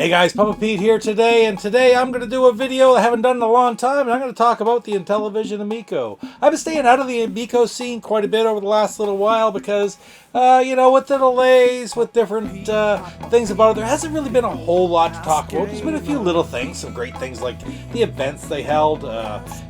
Hey guys, Papa Pete here today, and today I'm going to do a video I haven't done in a long time, and I'm going to talk about the Intellivision Amico. I've been staying out of the Amico scene quite a bit over the last little while because, with the delays, with different things about it, there hasn't really been a whole lot to talk about. There's been a few little things, some great things like the events they held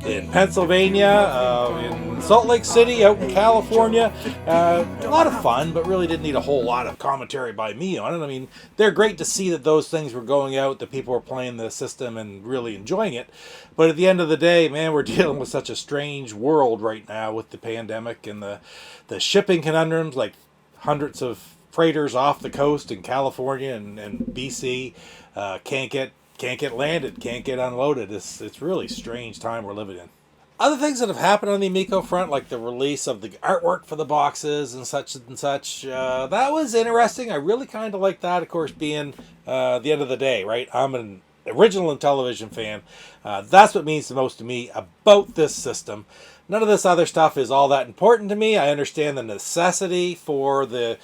in Pennsylvania, in Salt Lake City, out in California. A lot of fun, but really didn't need a whole lot of commentary by me on it. I mean, they're great to see that those things were going out, that people were playing the system and really enjoying it. But at the end of the day, man, we're dealing with such a strange world right now with the pandemic and the shipping conundrums, like hundreds of freighters off the coast in California and BC can't get landed, can't get unloaded. It's really strange time we're living in. Other things that have happened on the Amico front, like the release of the artwork for the boxes and such, that was interesting. I really kind of like that, of course, being the end of the day, right? I'm an original Intellivision fan. That's what means the most to me about this system. None of this other stuff is all that important to me. I understand the necessity for the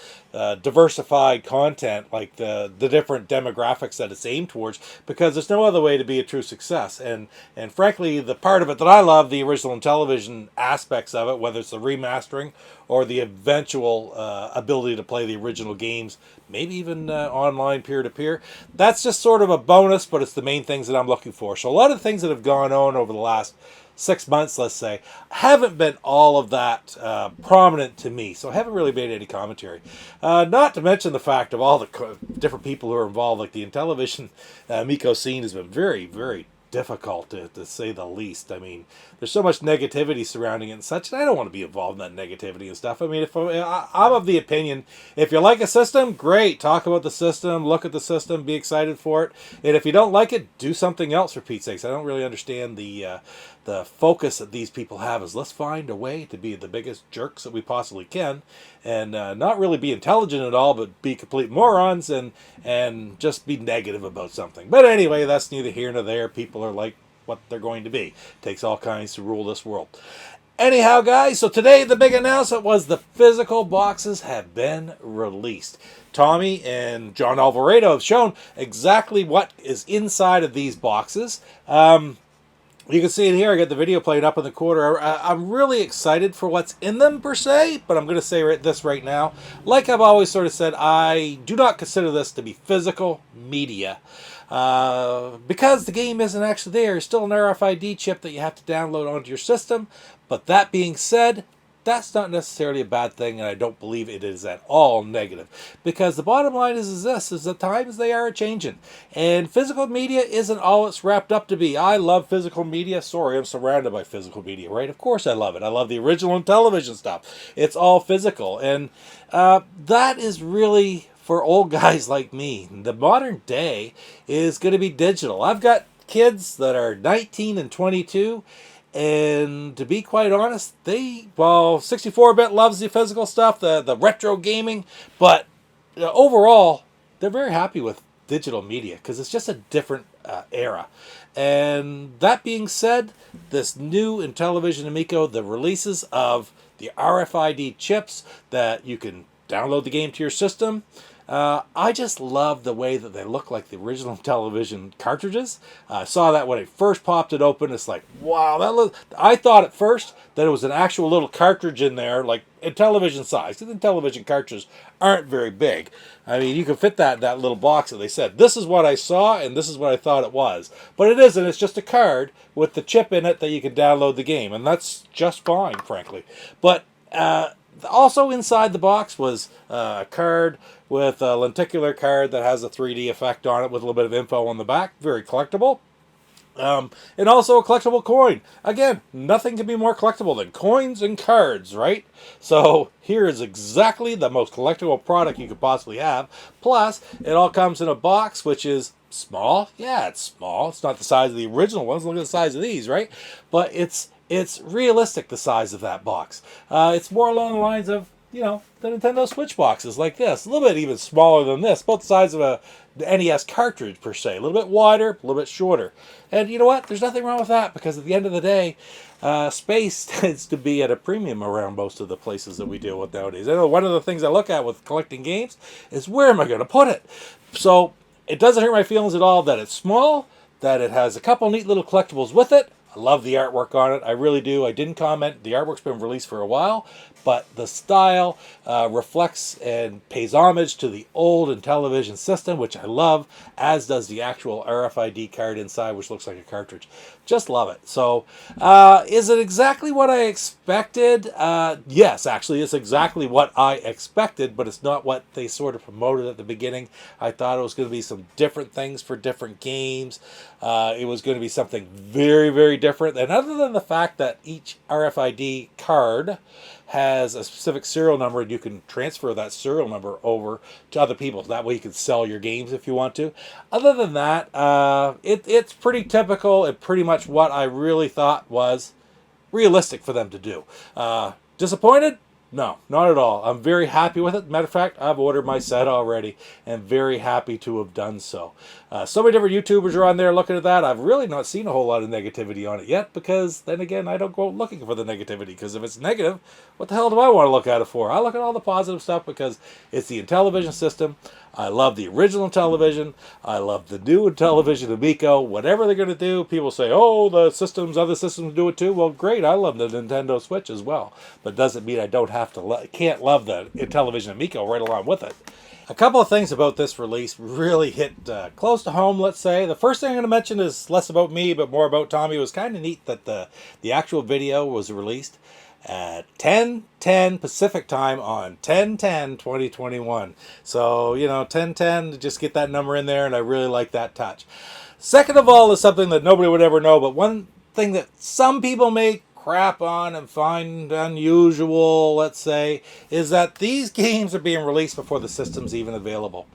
diversified content, like the different demographics that it's aimed towards, because there's no other way to be a true success. And frankly, the part of it that I love, the original Intellivision aspects of it, whether it's the remastering or the eventual ability to play the original games, maybe even online peer-to-peer, that's just sort of a bonus, but it's the main things that I'm looking for. So a lot of the things that have gone on over the last 6 months, let's say, haven't been all of that prominent to me, so I haven't really made any commentary. Not to mention the fact of all the different people who are involved, like the Intellivision Amico scene has been very, very difficult to say the least. I mean, there's so much negativity surrounding it and such, and I don't want to be involved in that negativity and stuff. I mean, I'm of the opinion, if you like a system, great, talk about the system, look at the system, be excited for it, and if you don't like it, do something else, for Pete's sakes. I don't really understand the focus that these people have is let's find a way to be the biggest jerks that we possibly can and not really be intelligent at all, but be complete morons and just be negative about something. But anyway, that's neither here nor there. People are like what they're going to be. It takes all kinds to rule this world. Anyhow, guys, so today the big announcement was the physical boxes have been released. Tommy and John Alvarado have shown exactly what is inside of these boxes. You can see it here. I got the video playing up in the corner. I'm really excited for what's in them, per se, but I'm going to say this right now. Like I've always sort of said, I do not consider this to be physical media. Because the game isn't actually there. It's still an RFID chip that you have to download onto your system. But that being said, that's not necessarily a bad thing, and I don't believe it is at all negative. Because the bottom line is that times they are changing. And physical media isn't all it's wrapped up to be. I love physical media. Sorry, I'm surrounded by physical media, right? Of course I love it. I love the original Intellivision stuff. It's all physical. And that is really for old guys like me. The modern day is going to be digital. I've got kids that are 19 and 22, and to be quite honest, 64-bit loves the physical stuff, the retro gaming, but overall, they're very happy with digital media because it's just a different era. And that being said, this new Intellivision Amico, the releases of the RFID chips that you can download the game to your system, I just love the way that they look like the original Intellivision cartridges. I saw that when I first popped it open. It's like, wow, I thought at first that it was an actual little cartridge in there, like Intellivision size. The Intellivision cartridges aren't very big. I mean, you can fit that in that little box that they said. This is what I saw, and this is what I thought it was. But it isn't. It's just a card with the chip in it that you can download the game, and that's just fine, frankly. But also inside the box was a card with a lenticular card that has a 3D effect on it with a little bit of info on the back. Very collectible. And also a collectible coin. Again, nothing can be more collectible than coins and cards, right? So here is exactly the most collectible product you could possibly have. Plus, it all comes in a box which is small. Yeah, it's small. It's not the size of the original ones. Look at the size of these, right? But it's realistic, the size of that box. It's more along the lines of, the Nintendo Switch boxes like this. A little bit even smaller than this. Both the size of a NES cartridge, per se. A little bit wider, a little bit shorter. And you know what? There's nothing wrong with that, because at the end of the day, space tends to be at a premium around most of the places that we deal with nowadays. I know one of the things I look at with collecting games is, where am I going to put it? So It doesn't hurt my feelings at all that it's small, that it has a couple neat little collectibles with it. I love the artwork on it. I really do. I didn't comment. The artwork's been released for a while, but the style reflects and pays homage to the old Intellivision system, which I love, as does the actual RFID card inside, which looks like a cartridge. Just love it. So, is it exactly what I expected? Yes, actually, it's exactly what I expected, but it's not what they sort of promoted at the beginning. I thought it was going to be some different things for different games. It was going to be something very, very different. And other than the fact that each RFID card has a specific serial number, and you can transfer that serial number over to other people. That way you can sell your games if you want to. Other than that, it's pretty typical and pretty much what I really thought was realistic for them to do. Disappointed? No, not at all. I'm very happy with it. Matter of fact, I've ordered my set already and very happy to have done so. So many different YouTubers are on there looking at that. I've really not seen a whole lot of negativity on it yet because, then again, I don't go looking for the negativity because if it's negative, what the hell do I want to look at it for? I look at all the positive stuff because it's the Intellivision system. I love the original Intellivision. I love the new Intellivision Amico. Whatever they're going to do, people say, oh, the systems, other systems do it too. Well, great. I love the Nintendo Switch as well. But doesn't mean I don't have to can't love the Intellivision Amico right along with it. A couple of things about this release really hit close to home, let's say. The first thing I'm going to mention is less about me, but more about Tommy. It was kind of neat that the actual video was released at 10:10 Pacific time on 10/10/2021. So, 10:10, just get that number in there, and I really like that touch. Second of all is something that nobody would ever know, but one thing that some people may crap on and find unusual, let's say, is that these games are being released before the system's even available.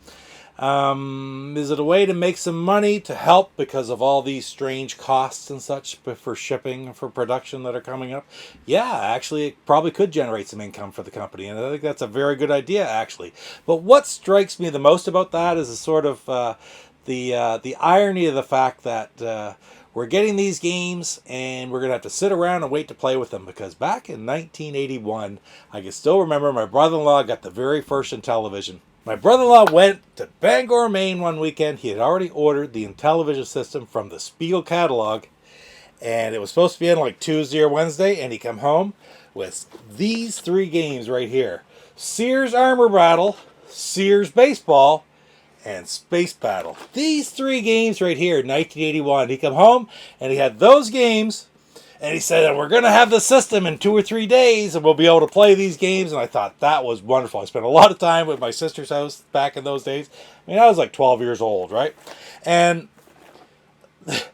Is it a way to make some money to help because of all these strange costs and such for shipping, for production that are coming up? Yeah, actually, it probably could generate some income for the company, and I think that's a very good idea, actually. But what strikes me the most about that is a sort of the irony of the fact that we're getting these games and we're going to have to sit around and wait to play with them, because back in 1981, I can still remember my brother-in-law got the very first Intellivision. My brother-in-law went to Bangor, Maine one weekend. He had already ordered the Intellivision system from the Spiegel catalog, and it was supposed to be in like Tuesday or Wednesday, and he come home with these three games right here. Sears Armor Battle, Sears Baseball, and Space Battle. These three games right here in 1981. He come home, and he had those games, and he said, we're going to have the system in 2 or 3 days, and we'll be able to play these games. And I thought that was wonderful. I spent a lot of time with my sister's house back in those days. I mean, I was like 12 years old, right? And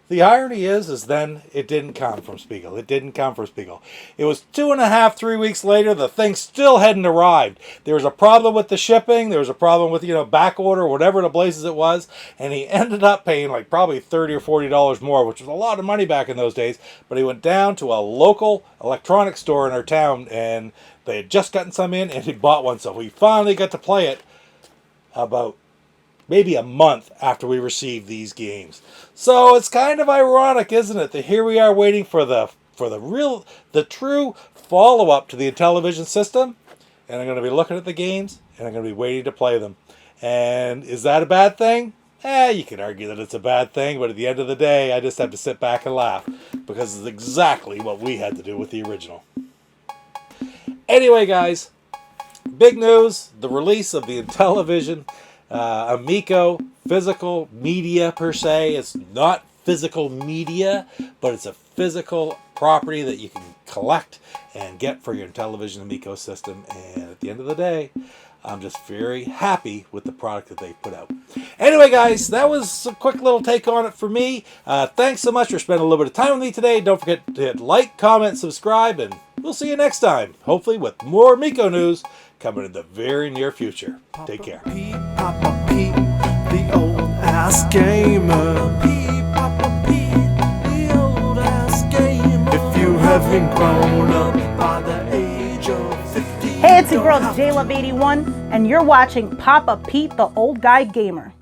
the irony is then it didn't come from Spiegel. It didn't come from Spiegel. It was 2.5, 3 weeks later. The thing still hadn't arrived. There was a problem with the shipping. There was a problem with, back order, whatever the places it was. And he ended up paying like probably $30 or $40 more, which was a lot of money back in those days. But he went down to a local electronics store in our town, and they had just gotten some in, and he bought one. So we finally got to play it about maybe a month after we received these games. So it's kind of ironic, isn't it, that here we are waiting for the true follow-up to the Intellivision system, and I'm going to be looking at the games, and I'm going to be waiting to play them. And is that a bad thing? You can argue that it's a bad thing, but at the end of the day, I just have to sit back and laugh, because it's exactly what we had to do with the original. Anyway, guys, big news, the release of the Intellivision Amico, physical media per se. It's not physical media, but it's a physical property that you can collect and get for your Intellivision Amico system. And at the end of the day, I'm just very happy with the product that they put out. Anyway, guys, that was a quick little take on it for me. Thanks so much for spending a little bit of time with me today. Don't forget to hit like, comment, subscribe, and we'll see you next time, hopefully with more Amico news coming in the very near future. Take care. Papa Pete, the old ass gamer. Papa Pete, the old ass gamer. If you haven't grown up by the age of 50. Hey, it's your girl JLove81, and you're watching Papa Pete, the old guy gamer.